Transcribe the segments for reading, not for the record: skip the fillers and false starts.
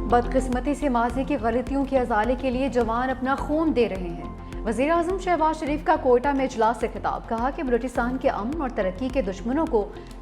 बदकिस्मती से माजी की गलतियों के अजाले के लिए जवान अपना खून दे रहे हैं। वज़ीर आज़म शहबाज शरीफ का कोयटा में इजलास से खिताब, कहा कि बलूचिस्तान के अमन और तरक्की के दुश्मनों को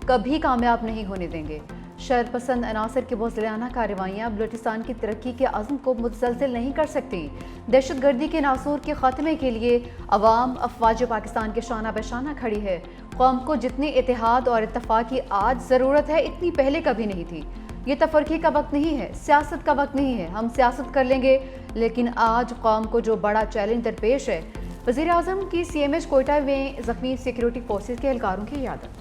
कभी कामयाब नहीं होने देंगे। शरपसंद अनासर की बुज़दिलाना कार्रवाइयाँ बलूचिस्तान की तरक्की के अज़्म को मुतसलसल नहीं कर सकती। दहशत गर्दी के नासूर के खात्मे के लिए अवाम अफवाज पाकिस्तान के शाना बेशाना खड़ी है। कौम को जितनी इत्तेहाद और इत्तफाक की आज ज़रूरत है, इतनी पहले कभी नहीं थी। ये तफरक़े का वक्त नहीं है, सियासत का वक्त नहीं है। हम सियासत कर लेंगे, लेकिन आज कौम को जो बड़ा चैलेंज दरपेश है। वज़ीर आज़म की CMH कोयटा में ज़ख्मी सिक्योरिटी फोर्सेज के एहलकारों की यादत।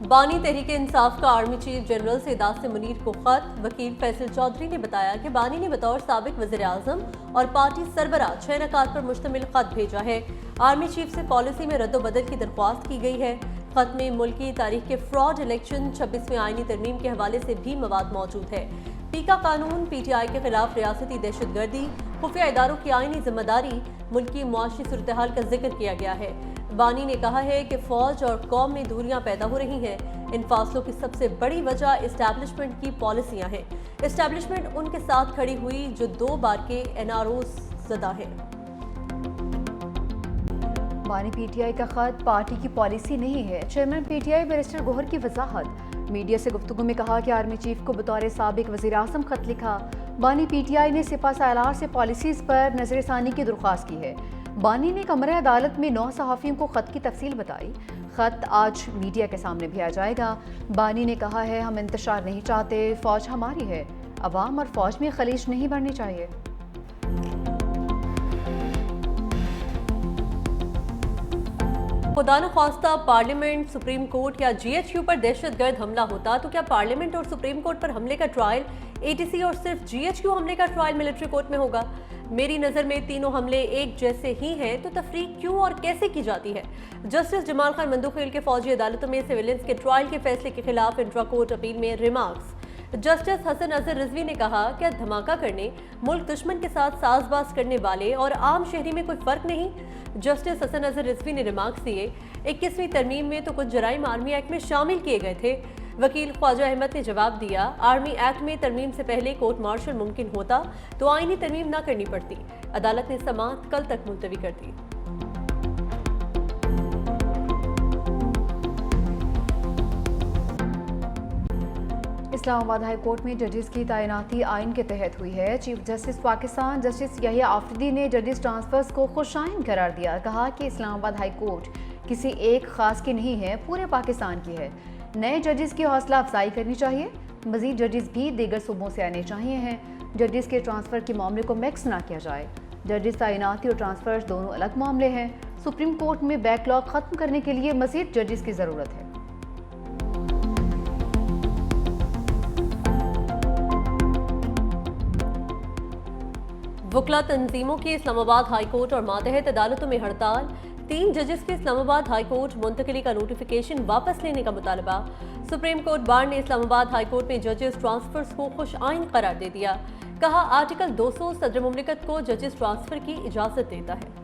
बानी तहरीके इंसाफ का army chief general Syed Munir को खत। वकील फैसल चौधरी ने बताया कि बानी ने बतौर साबिक वज़ीर आज़म और पार्टी सरबराह 6 नकात पर मुश्तमिल खत भेजा है। आर्मी चीफ से पॉलिसी में रद्द-ओ-बदल की दरख्वास्त की गई है। खत में मुल्की तारीख के फ्रॉड इलेक्शन 26वें आईनी तरमीम के हवाले से भी मवाद मौजूद है। पीका कानून, PTI के खिलाफ रियासती दहशतगर्दी, खुफिया इदारों की आईनी जिम्मेदारी, मुल्की मुआशी सूरत हाल का जिक्र किया गया है। बानी ने कहा है कि फौज और कौम में दूरियां पैदा हो रही हैं। इन फासलों की सबसे बड़ी वजह इस्टेब्लिशमेंट की पॉलिसियां हैं। इस्टेब्लिशमेंट उनके साथ खड़ी हुई जो 2 बार के NRO ज़दा है। बानी PTI का खत पार्टी की पॉलिसी नहीं है। चेयरमैन PTI बैरिस्टर गोहर की वजाहत। मीडिया से गुफ्तगू में कहा कि आर्मी चीफ को बतौर साबिक वज़ीर आज़म खत लिखा। बानी PTI ने सिपा सालार से पॉलिसीज़ पर नजरसानी की दरख्वास्त की है। बानी ने कमरे अदालत में 9 सहाफ़ियों को खत की तफसील बताई। खत आज मीडिया के सामने भी आ जाएगा। बानी ने कहा है, हम इंतशार नहीं चाहते, फौज हमारी है, अवाम और फौज में खलीज नहीं बढ़नी चाहिए। खुदा न ख्वास्ता पार्लियामेंट, सुप्रीम कोर्ट या GHQ पर दहशतगर्द हमला होता तो क्या पार्लियामेंट और सुप्रीम कोर्ट पर हमले का ट्रायल ATC और सिर्फ GHQ हमले का ट्रायल मिलिट्री कोर्ट में होगा? मेरी नज़र में तीनों हमले एक जैसे ही हैं, तो तफरीक क्यों और कैसे की जाती है? जस्टिस जमाल खान मंदुखेल के फौजी अदालतों में सिविलियंस के ट्रायल के फैसले के खिलाफ इंट्रा कोर्ट अपील में रिमार्क्स। जस्टिस हसन अजहर रिजवी ने कहा, क्या धमाका करने, मुल्क दुश्मन के साथ साजबाज करने वाले और आम शहरी में कोई फर्क नहीं? जस्टिस हसन अजहर रिजवी ने रिमार्क्स दिए, 21वीं तरमीम में तो कुछ जराइम आर्मी एक्ट में शामिल किए गए थे। वकील ख्वाजा अहमद ने जवाब दिया, आर्मी एक्ट में तरमीम से पहले कोर्ट मार्शल मुमकिन होता तो आईनी तरमीम ना करनी पड़ती। अदालत ने समाअत कल तक मुलतवी कर दी। इस्लामाबाद हाई कोर्ट में जजेस की तैनाती आइन के तहत हुई है। Chief justice Pakistan justice Yahya Afridi ने जजेस ट्रांसफर्स को खुशाइन करार दिया। कहा कि इस्लामाबाद हाई कोर्ट किसी एक खास की नहीं है, पूरे पाकिस्तान की है। नए जजेस की हौसला अफजाई करनी चाहिए। मजीद जजेस भी दीगर सूबों से आने चाहिए हैं। जजेस के ट्रांसफ़र के मामले को मिक्स ना किया जाए। जजेस तैनाती और ट्रांसफ़र दोनों अलग मामले हैं। सुप्रीम कोर्ट में बैकलॉग ख़त्म करने के लिए मजीद जजेस की ज़रूरत है। वकला तंजीमों की इस्लामाबाद हाई कोर्ट और मातहत अदालतों में हड़ताल। 3 जजेस के इस्लामाबाद हाई कोर्ट मुंतकिली का नोटिफिकेशन वापस लेने का मुतालबा। सुप्रीम कोर्ट बार ने इस्लामाबाद हाई कोर्ट में जजेस ट्रांसफर्स को खुश आइन करार दे दिया। कहा, आर्टिकल 200 सदर मुमलिकत को जजेस ट्रांसफर की इजाजत देता है।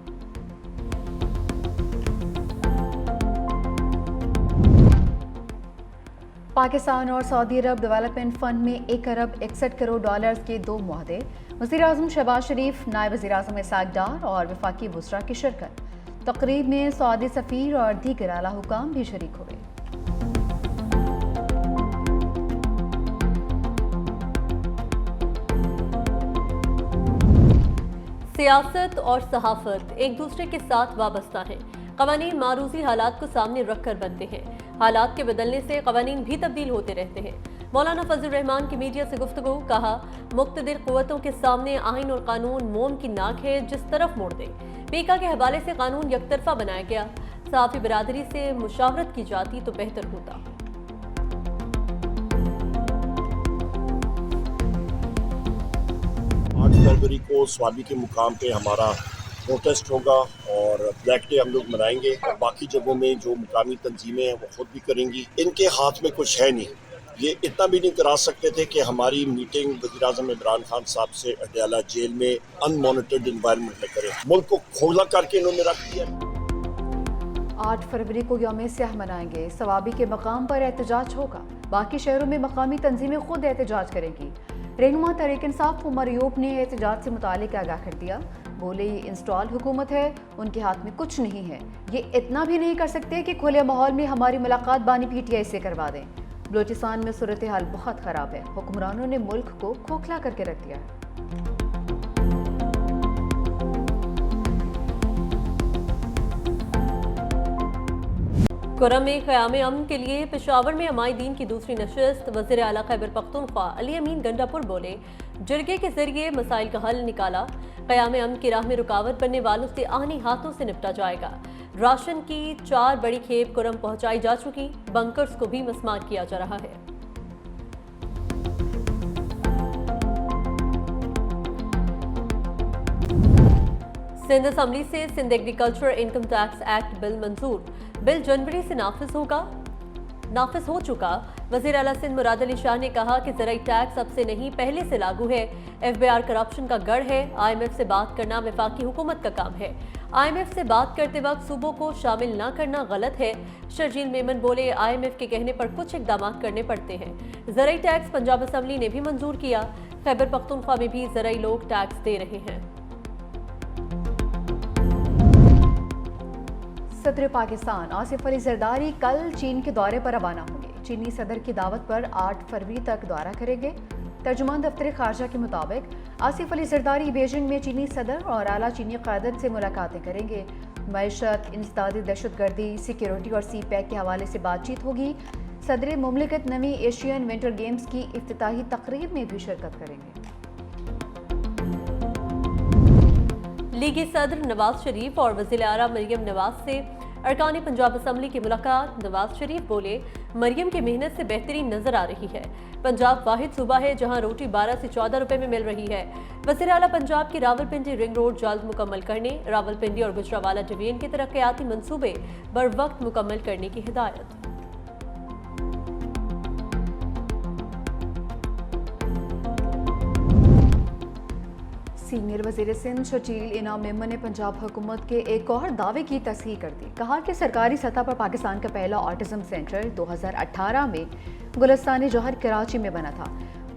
पाकिस्तान और सऊदी अरब डेवलपमेंट फंड में 1 अरब 61 करोड़ डॉलर्स के 2 मुआहदे। वज़ीर आज़म शहबाज शरीफ, नायब वज़ीर आज़म इसाक डार और वफाकी बुसरा की शिरकत। तकरीब में सऊदी सफ़ीर और दीगर आला हुकाम भी शरीक हुए। सियासत और सहाफत एक दूसरे के साथ वाबस्ता हैं। क़वानीन मारूज़ी हालात को सामने रखकर बनते हैं। हालात के बदलने से क़वानीन भी तब्दील होते रहते हैं। मौलाना फजल रहमान की मीडिया से गुफ्तगू। कहा, मुक़्तदिर क़ुव्वतों के सामने आइन और कानून मोम की नाक है, जिस तरफ मोड़ दे। पीका के हवाले से कानून यकतरफा बनाया गया। सहाफ़ी बिरादरी से मुशावरत की जाती तो बेहतर होता। 8 फरवरी को स्वाबी के मुकाम पे हमारा प्रोटेस्ट होगा और ब्लैक डे हम लोग मनाएंगे और बाकी जगहों में जो मुकामी तंजीमें हैं वो खुद भी करेंगी। इनके हाथ में कुछ है नहीं, ये इतना भी नहीं करा सकते थे कि हमारी मीटिंग वज़ीर-ए-आज़म इमरान खान साहब से अडयाला जेल में अनमॉनिटर्ड एनवायरनमेंट में करें। मुल्क को खोखला करके इन्होंने रख दिया। 8 फरवरी को यौम स्याह मनाएंगे। सवाबी के मकाम पर एहतजाज होगा। बाकी शहरों में मकामी तंजीमें खुद एहतजाज करेंगी। रहनुमा तहरीक इंसाफ उमर अयूब ने एहतजाज से मुतालिक आगाह कर दिया। बोले ये इंस्टॉल हुकूमत है, उनके हाथ में कुछ नहीं है। ये इतना भी नहीं कर सकते कि खुले माहौल में हमारी मुलाकात बानी PTI से करवा दें। बलूचिस्तान में सूरत हाल बहुत ख़राब है। हुक्मरानों ने मुल्क को खोखला करके रख दिया है। कुरम में क़याम अमन के लिए पेशावर में अमायदीन की दूसरी नशिस्त। वज़ीर आला खैबर पख्तूनख्वा अली अमीन गंडापुर बोले, जरगे के जरिए मसाइल का हल निकाला। क़याम अमन की राह में रुकावट बनने वालों से आहनी हाथों से निपटा जाएगा। राशन की 4 बड़ी खेप कुरम पहुंचाई जा चुकी। बंकर्स को भी मस्मार किया जा रहा है। सिंध असम्बली से Sindh agriculture income tax act bill मंजूर। बिल जनवरी से नाफिज हो चुका। वज़ीर आला सिंध मुराद अली शाह ने कहा कि ज़राई टैक्स अब से नहीं पहले से लागू है। FBR करप्शन का गढ़ है। IMF से बात करना वफाकी हुकूमत का काम है। IMF से बात करते वक्त सूबों को शामिल ना करना गलत है। शर्जील मेमन बोले, IMF के कहने पर कुछ इकदाम करने पड़ते हैं। ज़राई टैक्स पंजाब असम्बली ने भी मंजूर किया। खैबर पख्तूनख्वा में भी ज़राई लोग टैक्स दे रहे हैं। सदर पाकिस्तान आसिफ अली जरदारी कल चीन के दौरे पर रवाना होंगे। चीनी सदर की दावत पर 8 फरवरी तक दौरा करेंगे। तर्जुमान दफ्तर खारजा के मुताबिक आसिफ अली जरदारी बीजिंग में चीनी सदर और आला चीनी क़यादत से मुलाकातें करेंगे। मईशत, इंसदादी दहशतगर्दी, सिक्योरिटी और CPEC के हवाले से बातचीत होगी। सदर मुमलिकत नवी एशियन विंटर गेम्स की इफ्तिताही तकरीब में भी शिरकत करेंगे। लीगी सदर नवाज शरीफ और वज़ीर आला मरियम नवाज से अरकान पंजाब असम्बली की मुलाकात। नवाज शरीफ बोले, मरियम की मेहनत से बेहतरीन नजर आ रही है। पंजाब वाहिद सूबा है जहां रोटी 12 से 14 रुपए में मिल रही है। वज़ीर आला पंजाब की रावलपिंडी रिंग रोड जल्द मुकम्मल करने, रावलपिंडी और गुजरावाला डिवीजन के तरक्याती मंसूबे बर वक्त मुकम्मल करने की हिदायत। सीनियर वज़ीर सिंध शर्जील इनाम मेमन ने पंजाब हुकूमत के एक और दावे की तस्दीक कर दी। कहा कि सरकारी सतह पर पाकिस्तान का पहला ऑटिज्म सेंटर 2018 में गुलिस्तान जौहर कराची में बना था।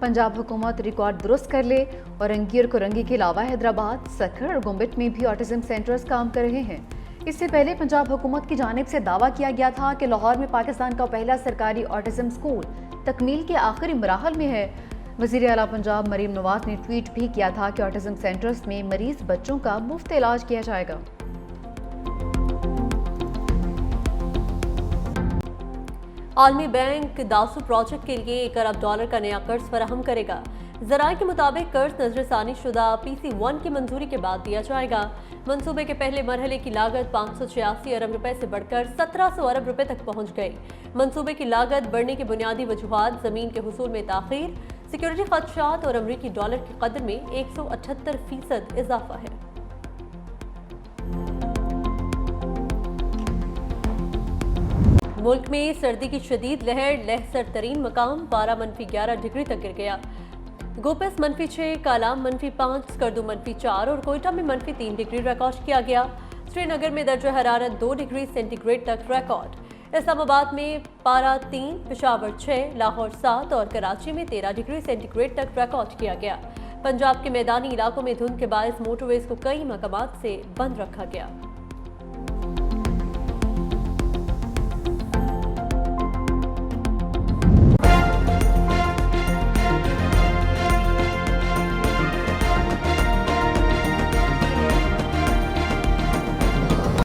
पंजाब हुकूमत रिकॉर्ड दुरुस्त कर ले। औरंगी और कुरंगी के अलावा हैदराबाद, सखर और गुम्बिट में भी ऑटिज्म सेंटर्स काम कर रहे हैं। इससे पहले पंजाब हुकूमत की जानिब से दावा किया गया था कि लाहौर में पाकिस्तान का पहला सरकारी ऑटिज्म स्कूल तकमील के आखिरी मराहल में है। वज़ीर आला पंजाब मरीम नवाज ने ट्वीट भी किया था कि ऑटिज्म सेंटर्स में मरीज बच्चों का मुफ्त इलाज किया जाएगा। आलमी बैंक दासू प्रोजेक्ट के लिए $1 अरब का नया कर्ज फराहम करेगा। ज़राए के मुताबिक कर्ज नजरसानी शुदा PC1 की मंजूरी के बाद दिया जाएगा। मंसूबे के पहले मरहले की लागत 586 अरब रुपए से बढ़कर 1700 अरब रुपए तक पहुंच गई। मंसूबे की लागत बढ़ने की बुनियादी वजूहात ज़मीन के हुसूल में ताख़ीर, सिक्योरिटी खदशात और अमरीकी डॉलर की कदर में 178% इजाफा है। मुल्क में सर्दी की शदीद लहर, लहसर तरीन मकाम पारा -11 डिग्री तक गिर गया। गोपस -6, कालाम -5, स्कर्दू -4 और कोयटा में -3 डिग्री रिकॉर्ड किया गया। श्रीनगर में दर्जा हरारत 2 डिग्री सेंटीग्रेड तक रिकॉर्ड। इस्लामाबाद में पारा 3, पेशावर 6, लाहौर 7 और कराची में 13 डिग्री सेंटीग्रेड तक रिकॉर्ड किया गया। पंजाब के मैदानी इलाकों में धुंध के बायस मोटरवेज को कई मकामात से बंद रखा गया।